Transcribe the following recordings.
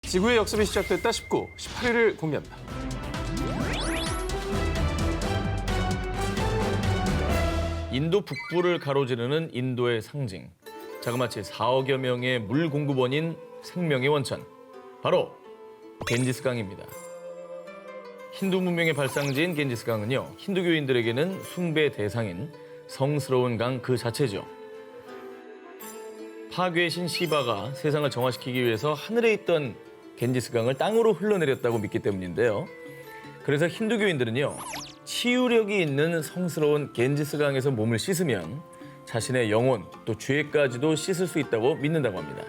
지구의 역습이 시작됐다 19, 18일을 공개합니다. 인도 북부를 가로지르는 인도의 상징. 자그마치 4억여 명의 물 공급원인 생명의 원천. 바로 겐지스강입니다. 힌두 문명의 발상지인 겐지스강은요, 힌두교인들에게는 숭배 대상인 성스러운 강 그 자체죠. 파괴의 신 시바가 세상을 정화시키기 위해서 하늘에 있던 겐지스강을 땅으로 흘러내렸다고 믿기 때문인데요. 그래서 힌두교인들은요, 치유력이 있는 성스러운 겐지스강에서 몸을 씻으면 자신의 영혼 또 죄까지도 씻을 수 있다고 믿는다고 합니다.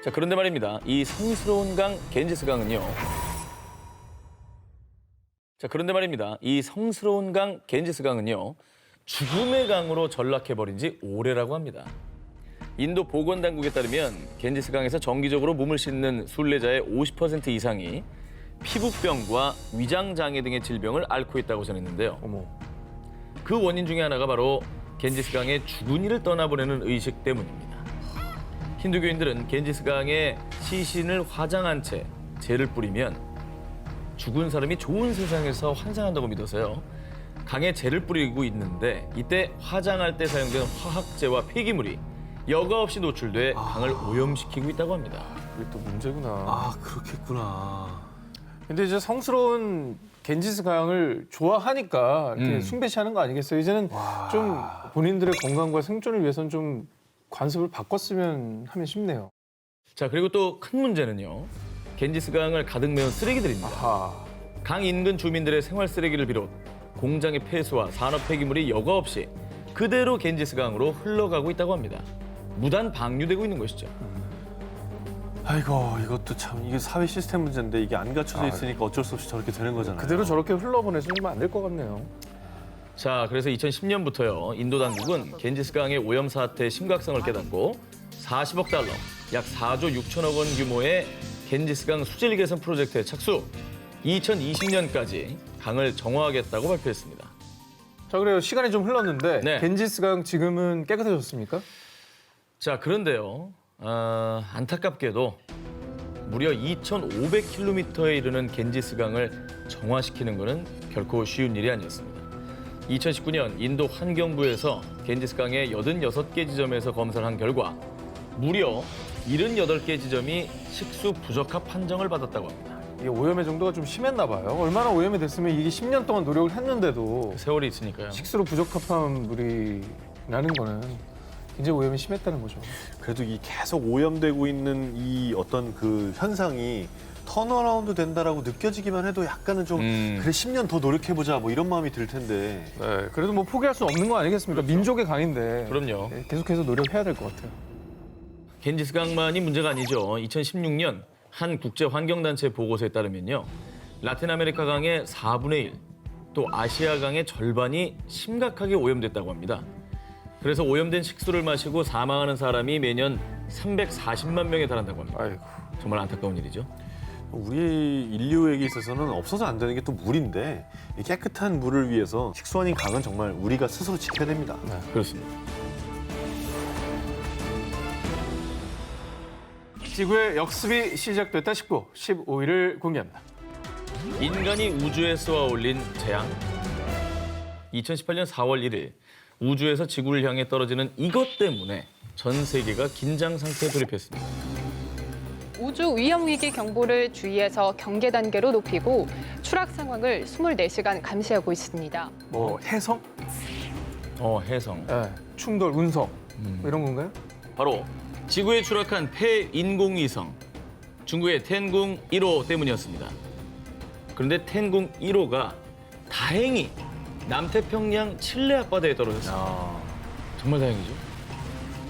자, 그런데 말입니다. 이 성스러운 강 겐지스강은요. 죽음의 강으로 전락해버린 지 오래라고 합니다. 인도 보건당국에 따르면 겐지스강에서 정기적으로 몸을 씻는 순례자의 50% 이상이 피부병과 위장장애 등의 질병을 앓고 있다고 전했는데요. 그 원인 중에 하나가 바로 겐지스강에 죽은 이를 떠나보내는 의식 때문입니다. 힌두교인들은 겐지스강에 시신을 화장한 채 재를 뿌리면 죽은 사람이 좋은 세상에서 환생한다고 믿어서요. 강에 재를 뿌리고 있는데 이때 화장할 때 사용되는 화학재와 폐기물이 여과 없이 노출돼 강을 오염시키고 있다고 합니다. 이게 또 문제구나. 아, 그렇겠구나. 근데 이제 성스러운 겐지스 강을 좋아하니까 이렇게 숭배시하는 거 아니겠어요? 이제는 좀 본인들의 건강과 생존을 위해서는 좀 관습을 바꿨으면 하면 싶네요. 자, 그리고 또 큰 문제는요. 겐지스강을 가득 메운 쓰레기들입니다. 아하. 강 인근 주민들의 생활 쓰레기를 비롯 공장의 폐수와 산업 폐기물이 여과 없이 그대로 겐지스강으로 흘러가고 있다고 합니다. 무단 방류되고 있는 것이죠. 아이고, 이것도 참 이게 사회 시스템 문제인데 이게 안 갖춰져 있으니까 어쩔 수 없이 저렇게 되는 거잖아요. 그대로 저렇게 흘러보내주면 안 될 것 같네요. 자, 그래서 2010년부터요. 인도 당국은 겐지스강의 오염 사태의 심각성을 깨닫고 40억 달러, 약 4조 6천억 원 규모의 겐지스강 수질 개선 프로젝트에 착수, 2020년까지 강을 정화하겠다고 발표했습니다. 자, 그래요. 시간이 좀 흘렀는데 네. 겐지스 강 지금은 깨끗해졌습니까? 자, 그런데요. 안타깝게도 무려 2,500km에 이르는 겐지스강을 정화시키는 것은 결코 쉬운 일이 아니었습니다. 2019년 인도 환경부에서 겐지스강의 86개 지점에서 검사를 한 결과 무려 78개 지점이 식수 부적합 판정을 받았다고 합니다. 이게 오염의 정도가 좀 심했나 봐요. 얼마나 오염이 됐으면 이게 10년 동안 노력을 했는데도 세월이 있으니까요. 식수로 부적합한 물이 나는 거는 굉장히 오염이 심했다는 거죠. 그래도 이 계속 오염되고 있는 이 어떤 그 현상이 턴어라운드 된다라고 느껴지기만 해도 약간은 좀 그래 10년 더 노력해보자 뭐 이런 마음이 들 텐데. 네, 그래도 뭐 포기할 수 없는 거 아니겠습니까? 민족의 강인데. 그럼요. 네, 계속해서 노력해야 될 것 같아요. 겐지스강만이 문제가 아니죠. 2016년 한 국제 환경단체 보고서에 따르면요. 라틴 아메리카 강의 4분의 1, 또 아시아 강의 절반이 심각하게 오염됐다고 합니다. 그래서 오염된 식수를 마시고 사망하는 사람이 매년 340만 명에 달한다고 합니다. 아이고. 정말 안타까운 일이죠. 우리 인류에게 있어서는 없어서 안 되는 게 또 물인데 이 깨끗한 물을 위해서 식수 아닌 강은 정말 우리가 스스로 지켜야 됩니다. 네. 그렇습니다. 지구의 역습이 시작됐다 19, 15일을 공개합니다. 인간이 우주에 쏘아 올린 재앙. 2018년 4월 1일 우주에서 지구를 향해 떨어지는 이것 때문에 전 세계가 긴장 상태에 돌입했습니다. 우주 위험 위기 경보를 주위에서 경계 단계로 높이고 추락 상황을 24시간 감시하고 있습니다. 뭐 해성? 해성. 네, 충돌, 운석 뭐 이런 건가요? 바로 지구에 추락한 폐인공위성 중국의 텐궁 1호 때문이었습니다. 그런데 텐궁 1호가 다행히 남태평양 칠레 앞바다에 떨어졌습니다. 정말 다행이죠.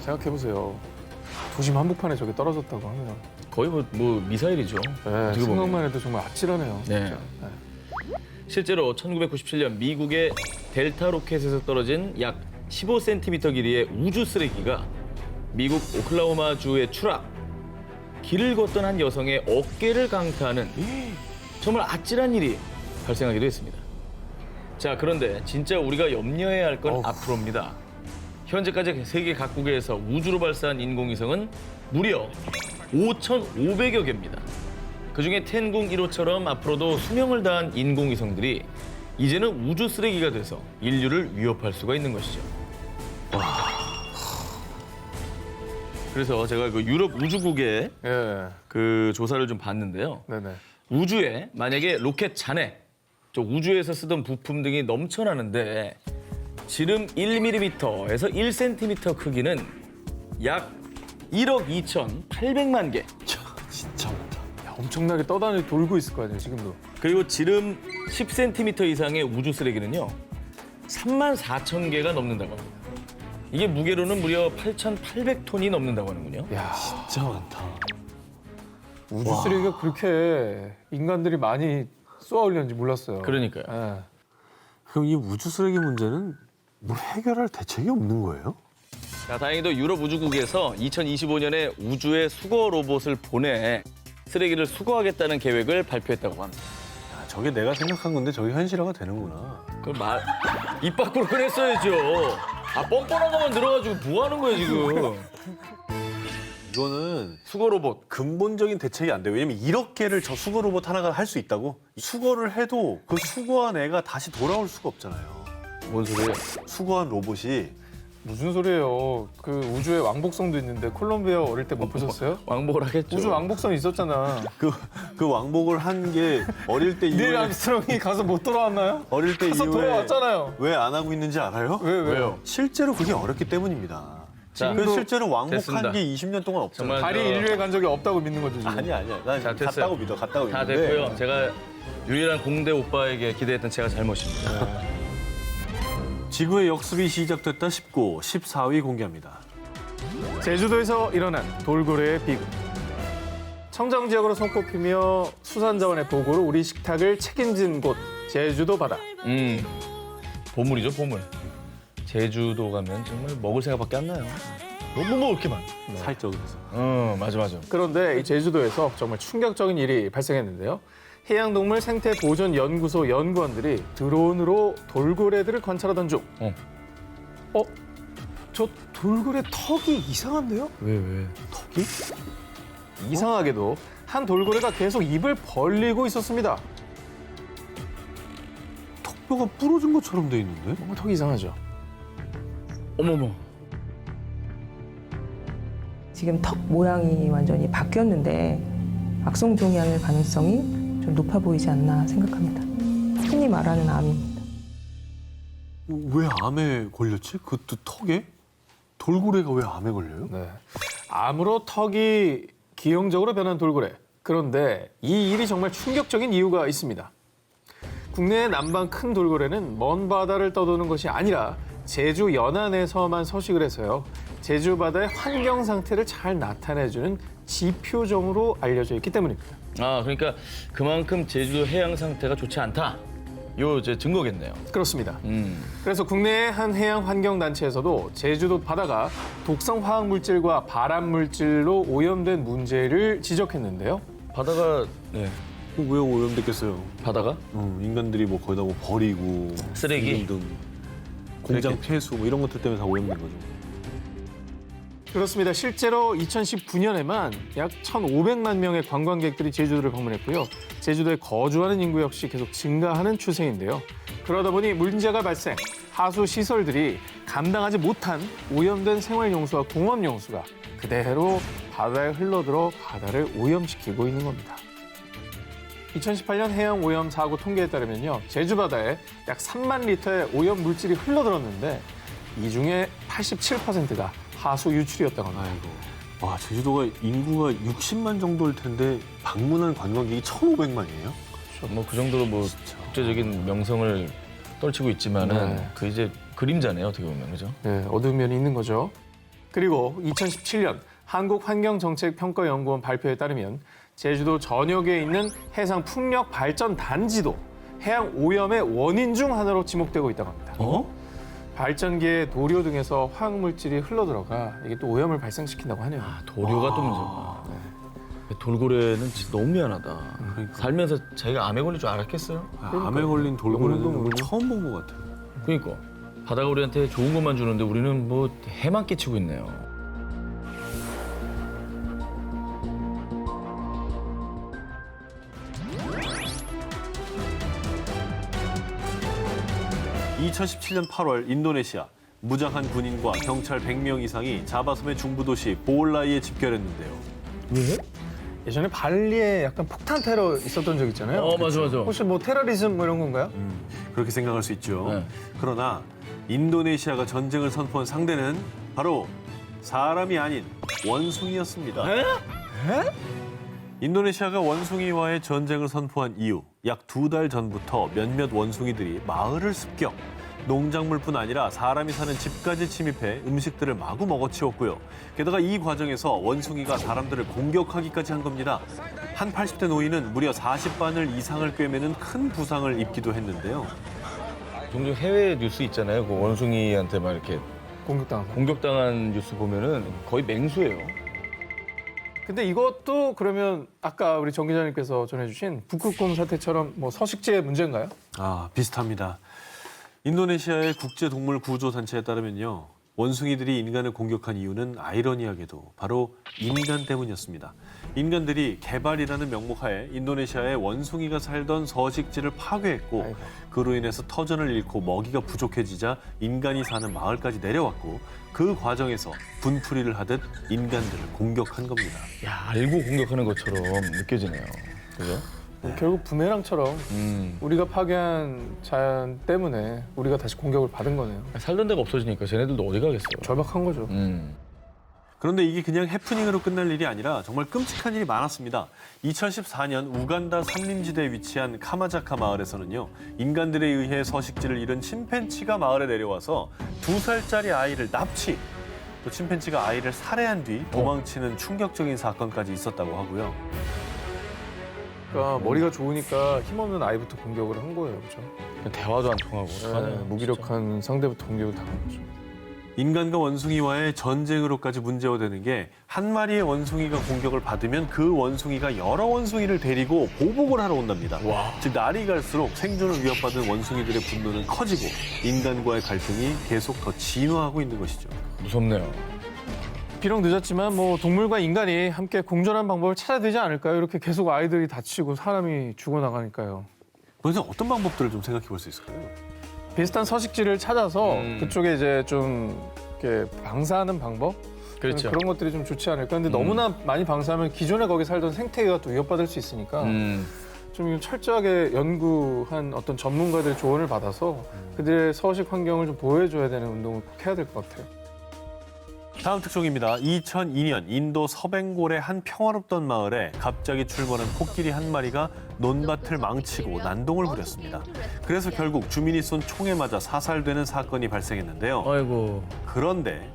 생각해보세요. 도심 한복판에 저게 떨어졌다고 하면 거의 뭐 미사일이죠. 네, 어떻게 보면. 생각만 해도 정말 아찔하네요. 네. 진짜. 네. 실제로 1997년 미국의 델타 로켓에서 떨어진 약 15cm 길이의 우주 쓰레기가 미국 오클라호마주에 추락. 길을 걷던 한 여성의 어깨를 강타하는 정말 아찔한 일이 발생하기도 했습니다. 자, 그런데 진짜 우리가 염려해야 할 건 앞으로입니다. 현재까지 세계 각국에서 우주로 발사한 인공위성은 무려 5,500여 개입니다. 그중에 텐궁 1호처럼 앞으로도 수명을 다한 인공위성들이 이제는 우주 쓰레기가 돼서 인류를 위협할 수가 있는 것이죠. 그래서 제가 그 유럽 우주국의 예. 그 조사를 좀 봤는데요. 네네. 우주에 만약에 로켓 잔해, 저 우주에서 쓰던 부품 등이 넘쳐나는데 지름 1mm에서 1cm 크기는 약 1억 2,800만 개. 진짜 많다. 야, 엄청나게 떠다니 돌고 있을 거 아니에요, 지금도. 그리고 지름 10cm 이상의 우주 쓰레기는요. 34,000개가 넘는다고 합니다. 이게 무게로는 무려 8,800톤이 넘는다고 하는군요. 야, 진짜 많다. 우주 쓰레기가 그렇게 인간들이 많이 쏘아 올렸는지 몰랐어요. 그러니까요. 예. 그럼 이 우주 쓰레기 문제는 뭘 해결할 대책이 없는 거예요? 자, 다행히도 유럽 우주국에서 2025년에 우주에 수거 로봇을 보내 쓰레기를 수거하겠다는 계획을 발표했다고 합니다. 야, 저게 내가 생각한 건데 저게 현실화가 되는구나. 그걸 입 밖으로 꺼냈어야죠. 뻔뻔한 것만 늘어가지고 뭐 하는 거예요, 지금. 이거는 수거 로봇. 근본적인 대책이 안 돼요. 왜냐면 1억 개를 저 수거 로봇 하나가 할 수 있다고? 수거를 해도 그 수거한 애가 다시 돌아올 수가 없잖아요. 뭔 소리예요? 수거한 로봇이 무슨 소리예요? 그 우주에 왕복성도 있는데 콜롬비아 어릴 때 못 보셨어요? 왕복을 하겠죠. 우주 왕복성 있었잖아. 그 왕복을 한 게 어릴 때 닐 이후에 암스트롱이 가서 못 돌아왔나요? 어릴 때 가서 이후에 돌아왔잖아요. 왜 안 하고 있는지 알아요? 왜요? 실제로 그게 어렵기 때문입니다. 자, 그 실제로 왕복한 됐습니다. 게 20년 동안 없잖아요. 정말 달이 인류에 간 적이 없다고 믿는 거죠, 지금. 아니야. 난 자, 됐어요. 갔다고 믿어. 갔다고 다 믿는데. 됐고요. 제가 유일한 공대 오빠에게 기대했던 제가 잘못입니다. 지구의 역습이 시작됐다 19, 14위 공개합니다. 제주도에서 일어난 돌고래의 비극. 청정 지역으로 손꼽히며 수산자원의 보고로 우리 식탁을 책임진 곳 제주도 바다. 보물이죠, 보물. 제주도 가면 정말 먹을 생각밖에 안 나요. 너무 먹을 게 많아. 사회적으로서. 맞아. 그런데 이 제주도에서 정말 충격적인 일이 발생했는데요. 해양동물 생태보존연구소 연구원들이 드론으로 돌고래들을 관찰하던 중 저 돌고래 턱이 이상한데요? 왜? 턱이? 이상하게도 한 돌고래가 계속 입을 벌리고 있었습니다. 턱뼈가 부러진 것처럼 돼 있는데? 뭔가 턱이 이상하죠? 어머머. 지금 턱 모양이 완전히 바뀌었는데 악성 종양일 가능성이 좀 높아 보이지 않나 생각합니다. 흔히 말하는 암입니다. 왜 암에 걸렸지? 그것도 턱에? 돌고래가 왜 암에 걸려요? 네. 암으로 턱이 기형적으로 변한 돌고래. 그런데 이 일이 정말 충격적인 이유가 있습니다. 국내의 남방 큰 돌고래는 먼 바다를 떠도는 것이 아니라 제주 연안에서만 서식을 해서요. 제주 바다의 환경 상태를 잘 나타내주는 지표종으로 알려져 있기 때문입니다. 그러니까 그만큼 제주도 해양 상태가 좋지 않다. 요 이제 증거겠네요. 그렇습니다. 그래서 국내의 한 해양 환경 단체에서도 제주도 바다가 독성 화학 물질과 발암 물질로 오염된 문제를 지적했는데요. 바다가 왜 오염됐겠어요? 바다가 인간들이 뭐 거기다 뭐 버리고 쓰레기? 등 공장 폐수 뭐 이런 것들 때문에 다 오염된 거죠. 그렇습니다. 실제로 2019년에만 약 1,500만 명의 관광객들이 제주도를 방문했고요. 제주도에 거주하는 인구 역시 계속 증가하는 추세인데요. 그러다 보니 문제가 발생, 하수 시설들이 감당하지 못한 오염된 생활용수와 공업용수가 그대로 바다에 흘러들어 바다를 오염시키고 있는 겁니다. 2018년 해양 오염 사고 통계에 따르면요. 제주 바다에 약 3만 리터의 오염 물질이 흘러들었는데 이 중에 87%가 하수 유출이었다고 합니다. 와, 제주도가 인구가 60만 정도일 텐데 방문한 관광객이 1,500만이에요? 뭐 그 정도로 뭐 국제적인 명성을 떨치고 있지만은 네. 그 이제 그림자네요, 어떻게 보면 그죠? 네, 어두운 면이 있는 거죠. 그리고 2017년 한국환경정책평가연구원 발표에 따르면 제주도 전역에 있는 해상 풍력 발전 단지도 해양 오염의 원인 중 하나로 지목되고 있다고 합니다. 발전기에 도료 등에서 화학물질이 흘러들어가 이게 또 오염을 발생시킨다고 하네요. 도료가 또 문제구나. 돌고래는 진짜 너무 미안하다. 살면서 자기가 암에 걸릴 줄 알았겠어요? 암에 걸린 돌고래는 영웅도 오늘 처음 본 것 같아요. 그러니까 바다가 우리한테 좋은 것만 주는데 우리는 뭐 해만 끼치고 있네요. 2017년 8월 인도네시아 무장한 군인과 경찰 100명 이상이 자바섬의 중부 도시 보올라이에 집결했는데요. 예전에 발리에 약간 폭탄 테러 있었던 적 있잖아요. 맞아. 혹시 뭐 테러리즘 뭐 이런 건가요? 그렇게 생각할 수 있죠. 네. 그러나 인도네시아가 전쟁을 선포한 상대는 바로 사람이 아닌 원숭이였습니다. 인도네시아가 원숭이와의 전쟁을 선포한 이후 약 2달 전부터 몇몇 원숭이들이 마을을 습격, 농작물뿐 아니라 사람이 사는 집까지 침입해 음식들을 마구 먹어치웠고요. 게다가 이 과정에서 원숭이가 사람들을 공격하기까지 한 겁니다. 한 80대 노인은 무려 40바늘 이상을 꿰매는 큰 부상을 입기도 했는데요. 종종 해외 뉴스 있잖아요. 그 원숭이한테 막 이렇게 공격당한 뉴스 보면은 거의 맹수예요. 근데 이것도 그러면 아까 우리 정 기자님께서 전해주신 북극곰 사태처럼 뭐 서식지의 문제인가요? 비슷합니다. 인도네시아의 국제동물구조단체에 따르면요. 원숭이들이 인간을 공격한 이유는 아이러니하게도 바로 인간 때문이었습니다. 인간들이 개발이라는 명목하에 인도네시아의 원숭이가 살던 서식지를 파괴했고 그로 인해서 터전을 잃고 먹이가 부족해지자 인간이 사는 마을까지 내려왔고 그 과정에서 분풀이를 하듯 인간들을 공격한 겁니다. 야, 알고 공격하는 것처럼 느껴지네요. 그죠? 결국 부메랑처럼 우리가 파괴한 자연 때문에 우리가 다시 공격을 받은 거네요. 살던 데가 없어지니까 쟤네들도 어디 가겠어요. 절박한 거죠. 그런데 이게 그냥 해프닝으로 끝날 일이 아니라 정말 끔찍한 일이 많았습니다. 2014년 우간다 산림지대에 위치한 카마자카 마을에서는요. 인간들에 의해 서식지를 잃은 침팬치가 마을에 내려와서 2살짜리 아이를 납치, 또 침팬치가 아이를 살해한 뒤 도망치는 충격적인 사건까지 있었다고 하고요. 그러니까 머리가 좋으니까 힘없는 아이부터 공격을 한 거예요. 그렇죠? 대화도 안 통하고. 무기력한 상대부터 공격을 당한 거죠. 인간과 원숭이와의 전쟁으로까지 문제화되는 게 한 마리의 원숭이가 공격을 받으면 그 원숭이가 여러 원숭이를 데리고 보복을 하러 온답니다. 즉 날이 갈수록 생존을 위협받은 원숭이들의 분노는 커지고 인간과의 갈등이 계속 더 진화하고 있는 것이죠. 무섭네요. 비록 늦었지만 뭐 동물과 인간이 함께 공존한 방법을 찾아야 되지 않을까요? 이렇게 계속 아이들이 다치고 사람이 죽어나가니까요. 그래서 어떤 방법들을 좀 생각해 볼 수 있을까요? 비슷한 서식지를 찾아서 그쪽에 이제 좀 이렇게 방사하는 방법? 그렇죠. 그런 것들이 좀 좋지 않을까. 근데 너무나 많이 방사하면 기존에 거기 살던 생태계가 또 위협받을 수 있으니까 좀 철저하게 연구한 어떤 전문가들의 조언을 받아서 그들의 서식 환경을 좀 보호해줘야 되는 운동을 꼭 해야 될 것 같아요. 다음 특종입니다. 2002년 인도 서벵골의 한 평화롭던 마을에 갑자기 출몰한 코끼리 한 마리가 논밭을 망치고 난동을 부렸습니다. 그래서 결국 주민이 쏜 총에 맞아 사살되는 사건이 발생했는데요. 아이고. 그런데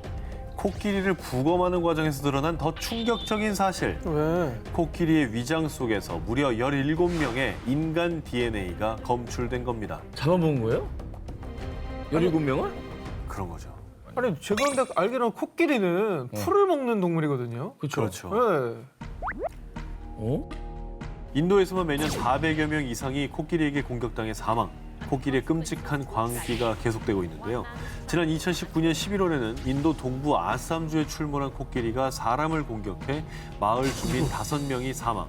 코끼리를 부검하는 과정에서 드러난 더 충격적인 사실. 왜? 코끼리의 위장 속에서 무려 17명의 인간 DNA가 검출된 겁니다. 잡아본 거예요? 17명을? 그런 거죠. 아니 제가 근데 알기로는 코끼리는 풀을 먹는 동물이거든요. 그렇죠. 네. 어? 인도에서만 매년 400여 명 이상이 코끼리에게 공격당해 사망. 코끼리의 끔찍한 광기가 계속되고 있는데요. 지난 2019년 11월에는 인도 동부 아삼주에 출몰한 코끼리가 사람을 공격해 마을 주민 5명이 사망.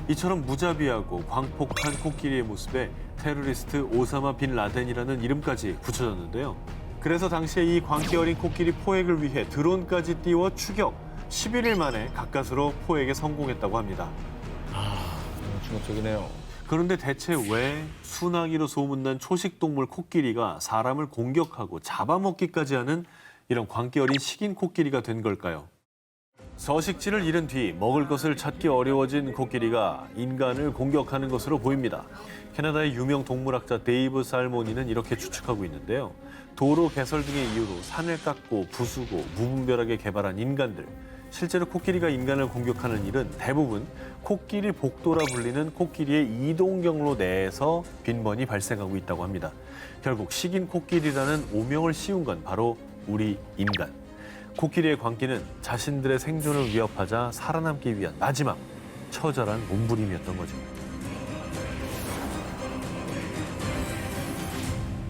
이처럼 무자비하고 광폭한 코끼리의 모습에 테러리스트 오사마 빈 라덴이라는 이름까지 붙여졌는데요. 그래서 당시에 이 광기 어린 코끼리 포획을 위해 드론까지 띄워 추격. 11일 만에 가까스로 포획에 성공했다고 합니다. 충격적이네요. 그런데 대체 왜 순하기로 소문난 초식동물 코끼리가 사람을 공격하고 잡아먹기까지 하는 이런 광기 어린 식인 코끼리가 된 걸까요? 서식지를 잃은 뒤 먹을 것을 찾기 어려워진 코끼리가 인간을 공격하는 것으로 보입니다. 캐나다의 유명 동물학자 데이브 살모니는 이렇게 추측하고 있는데요. 도로 개설 등의 이유로 산을 깎고 부수고 무분별하게 개발한 인간들. 실제로 코끼리가 인간을 공격하는 일은 대부분 코끼리 복도라 불리는 코끼리의 이동 경로 내에서 빈번히 발생하고 있다고 합니다. 결국 식인 코끼리라는 오명을 씌운 건 바로 우리 인간. 코끼리의 광기는 자신들의 생존을 위협하자 살아남기 위한 마지막 처절한 몸부림이었던 거죠.